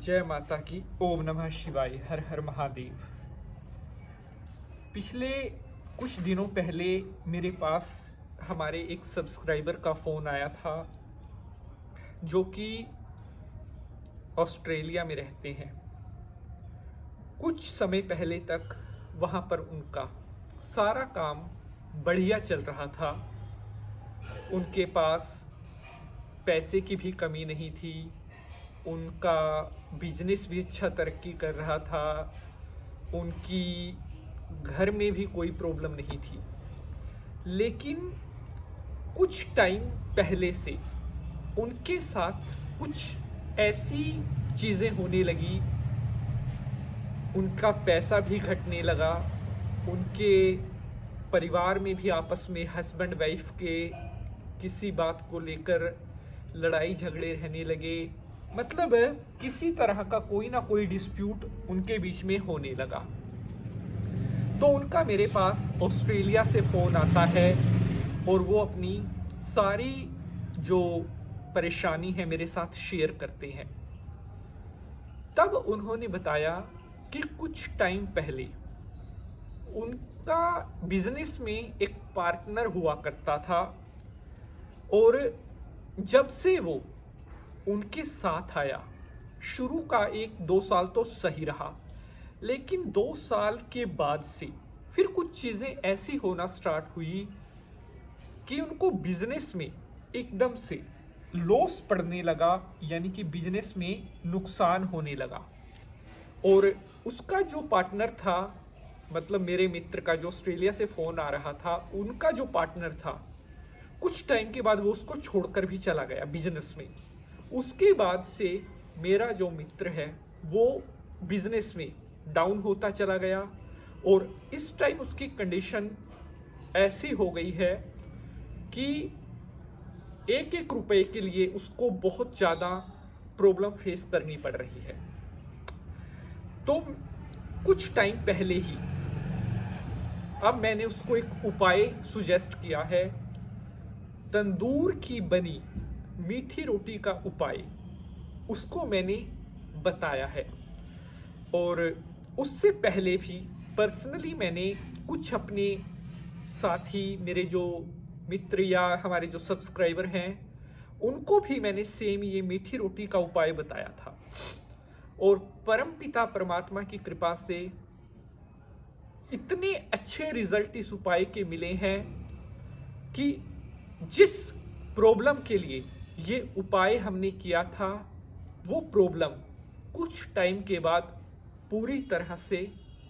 जय माता की। ओम नमः शिवाय। हर हर महादेव। पिछले कुछ दिनों पहले मेरे पास हमारे एक सब्सक्राइबर का फ़ोन आया था जो कि ऑस्ट्रेलिया में रहते हैं। कुछ समय पहले तक वहाँ पर उनका सारा काम बढ़िया चल रहा था। उनके पास पैसे की भी कमी नहीं थी, उनका बिजनेस भी अच्छा तरक्की कर रहा था, उनकी घर में भी कोई प्रॉब्लम नहीं थी। लेकिन कुछ टाइम पहले से उनके साथ कुछ ऐसी चीज़ें होने लगी, उनका पैसा भी घटने लगा, उनके परिवार में भी आपस में हस्बैंड वाइफ के किसी बात को लेकर लड़ाई झगड़े रहने लगे। मतलब किसी तरह का कोई ना कोई डिस्प्यूट उनके बीच में होने लगा। तो उनका मेरे पास ऑस्ट्रेलिया से फ़ोन आता है और वो अपनी सारी जो परेशानी है मेरे साथ शेयर करते हैं। तब उन्होंने बताया कि कुछ टाइम पहले उनका बिजनेस में एक पार्टनर हुआ करता था और जब से वो उनके साथ आया, शुरू का 1-2 साल तो सही रहा, लेकिन 2 साल के बाद से फिर कुछ चीज़ें ऐसी होना स्टार्ट हुई कि उनको बिजनेस में एकदम से लॉस पड़ने लगा, यानी कि बिजनेस में नुकसान होने लगा। और उसका जो पार्टनर था, मतलब मेरे मित्र का जो ऑस्ट्रेलिया से फ़ोन आ रहा था, उनका जो पार्टनर था, कुछ टाइम के बाद वो उसको छोड़कर भी चला गया बिजनेस में। उसके बाद से मेरा जो मित्र है वो बिजनेस में डाउन होता चला गया और इस टाइम उसकी कंडीशन ऐसी हो गई है कि एक एक रुपए के लिए उसको बहुत ज़्यादा प्रॉब्लम फेस करनी पड़ रही है। तो कुछ टाइम पहले ही अब मैंने उसको एक उपाय सुजेस्ट किया है, तंदूर की बनी मीठी रोटी का उपाय उसको मैंने बताया है। और उससे पहले भी पर्सनली मैंने कुछ अपने साथी, मेरे जो मित्र या हमारे जो सब्सक्राइबर हैं, उनको भी मैंने सेम ये मीठी रोटी का उपाय बताया था। और परमपिता परमात्मा की कृपा से इतने अच्छे रिजल्ट इस उपाय के मिले हैं कि जिस प्रॉब्लम के लिए ये उपाय हमने किया था, वो प्रॉब्लम कुछ टाइम के बाद पूरी तरह से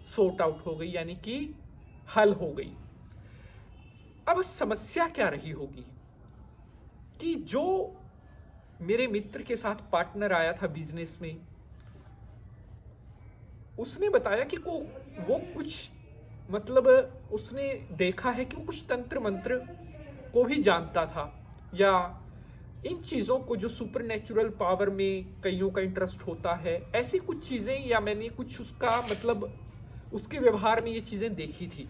सॉर्ट आउट हो गई, यानी कि हल हो गई। अब समस्या क्या रही होगी कि जो मेरे मित्र के साथ पार्टनर आया था बिजनेस में, उसने बताया कि वो कुछ मतलब उसने देखा है कि वो कुछ तंत्र मंत्र को भी जानता था, या इन चीज़ों को जो सुपर नेचुरल पावर में कईयों का इंटरेस्ट होता है, ऐसी कुछ चीज़ें, या मैंने कुछ उसका मतलब उसके व्यवहार में ये चीज़ें देखी थी।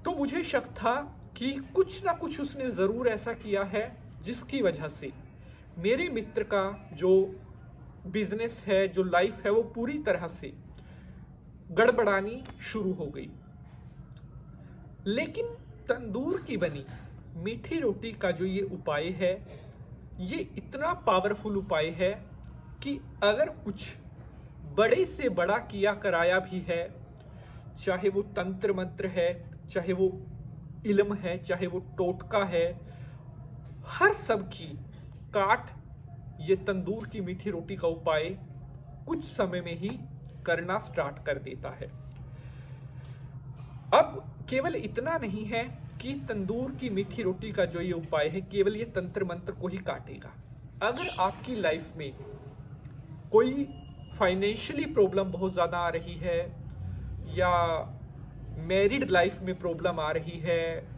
तो मुझे शक था कि कुछ ना कुछ उसने ज़रूर ऐसा किया है जिसकी वजह से मेरे मित्र का जो बिजनेस है, जो लाइफ है, वो पूरी तरह से गड़बड़ानी शुरू हो गई। लेकिन तंदूर की बनी मीठी रोटी का जो ये उपाय है, ये इतना पावरफुल उपाय है कि अगर कुछ बड़े से बड़ा किया कराया भी है, चाहे वो तंत्र मंत्र है, चाहे वो इल्म है, चाहे वो टोटका है, हर सब की काट ये तंदूर की मीठी रोटी का उपाय कुछ समय में ही करना स्टार्ट कर देता है। अब केवल इतना नहीं है कि तंदूर की मीठी रोटी का जो ये उपाय है केवल ये तंत्र मंत्र को ही काटेगा। अगर आपकी लाइफ में कोई फाइनेंशियली प्रॉब्लम बहुत ज़्यादा आ रही है, या मैरिड लाइफ में प्रॉब्लम आ रही है,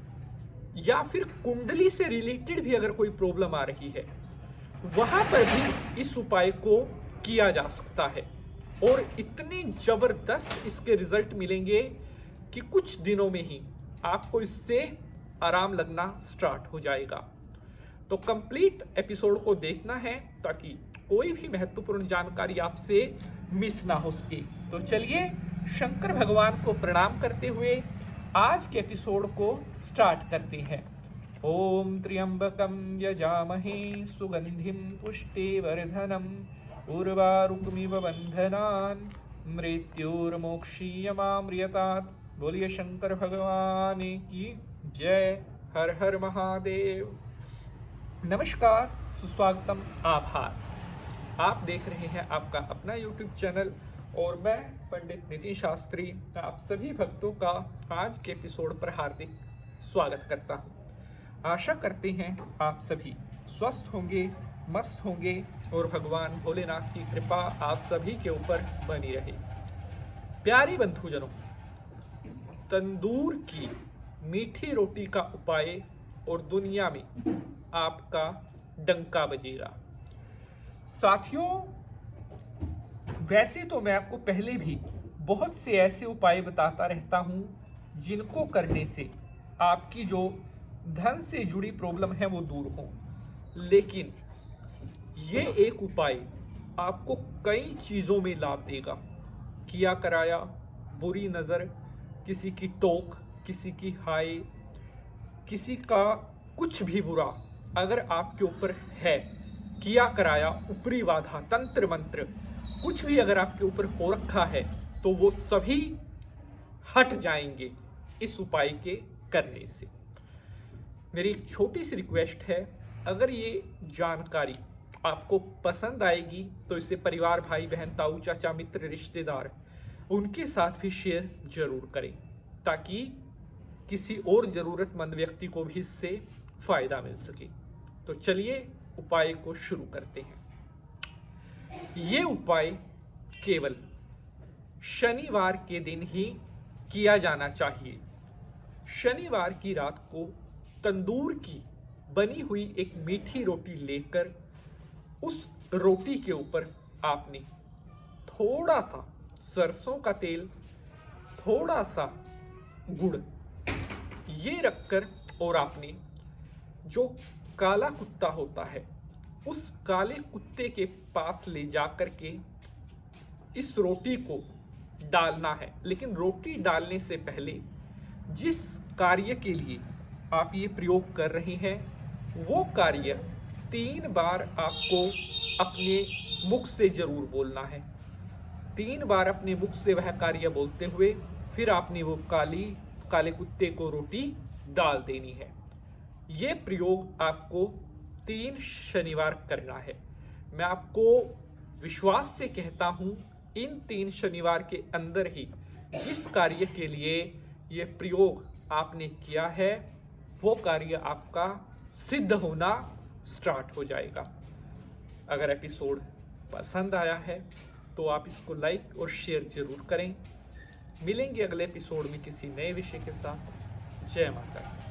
या फिर कुंडली से रिलेटेड भी अगर कोई प्रॉब्लम आ रही है, वहाँ पर भी इस उपाय को किया जा सकता है और इतने ज़बरदस्त इसके रिजल्ट मिलेंगे कि कुछ दिनों में ही आपको इससे आराम लगना स्टार्ट हो जाएगा। तो कंप्लीट एपिसोड को देखना है ताकि कोई भी महत्वपूर्ण जानकारी आपसे मिस ना हो सके। तो चलिए शंकर भगवान को प्रणाम करते हुए आज के एपिसोड को स्टार्ट करते हैं। ओम त्र्यंबकं यजामहे सुगंधिं पुष्टिवर्धनम् उर्वारुकमिव बंधनान् मृत्युर्मोक्षीयमामृतात्। बोलिए शंकर भगवान की जय। हर हर महादेव। नमस्कार, सुस्वागतम, आभार। आप देख रहे हैं आपका अपना YouTube चैनल और मैं पंडित नितिन शास्त्री आप सभी भक्तों का आज के एपिसोड पर हार्दिक स्वागत करता हूं। आशा करते हैं आप सभी स्वस्थ होंगे, मस्त होंगे और भगवान भोलेनाथ की कृपा आप सभी के ऊपर बनी रहे। प्यारे बंधुजनों, तंदूर की मीठी रोटी का उपाय और दुनिया में आपका डंका बजेगा। साथियों, वैसे तो मैं आपको पहले भी बहुत से ऐसे उपाय बताता रहता हूं जिनको करने से आपकी जो धन से जुड़ी प्रॉब्लम है वो दूर हो, लेकिन ये एक उपाय आपको कई चीजों में लाभ देगा। किया कराया, बुरी नजर, किसी की टोक, किसी की हाय, किसी का कुछ भी बुरा अगर आपके ऊपर है, किया कराया, ऊपरी बाधा, तंत्र मंत्र कुछ भी अगर आपके ऊपर हो रखा है तो वो सभी हट जाएंगे इस उपाय के करने से। मेरी एक छोटी सी रिक्वेस्ट है, अगर ये जानकारी आपको पसंद आएगी तो इसे परिवार, भाई बहन, ताऊ चाचा, मित्र, रिश्तेदार उनके साथ भी शेयर जरूर करें ताकि किसी और जरूरतमंद व्यक्ति को भी इससे फायदा मिल सके। तो चलिए उपाय को शुरू करते हैं। ये उपाय केवल शनिवार के दिन ही किया जाना चाहिए। शनिवार की रात को तंदूर की बनी हुई एक मीठी रोटी लेकर उस रोटी के ऊपर आपने थोड़ा सा सरसों का तेल, थोड़ा सा गुड़ ये रखकर और आपने जो काला कुत्ता होता है उस काले कुत्ते के पास ले जाकर के इस रोटी को डालना है। लेकिन रोटी डालने से पहले जिस कार्य के लिए आप ये प्रयोग कर रहे हैं वो कार्य 3 बार आपको अपने मुख से जरूर बोलना है। 3 बार अपने मुख से वह कार्य बोलते हुए फिर आपने वो काले कुत्ते को रोटी डाल देनी है। ये प्रयोग आपको 3 शनिवार करना है। मैं आपको विश्वास से कहता हूं, इन 3 शनिवार के अंदर ही जिस कार्य के लिए ये प्रयोग आपने किया है वो कार्य आपका सिद्ध होना स्टार्ट हो जाएगा। अगर एपिसोड पसंद आया है तो आप इसको लाइक और शेयर जरूर करें। मिलेंगे अगले एपिसोड में किसी नए विषय के साथ। जय माता दी।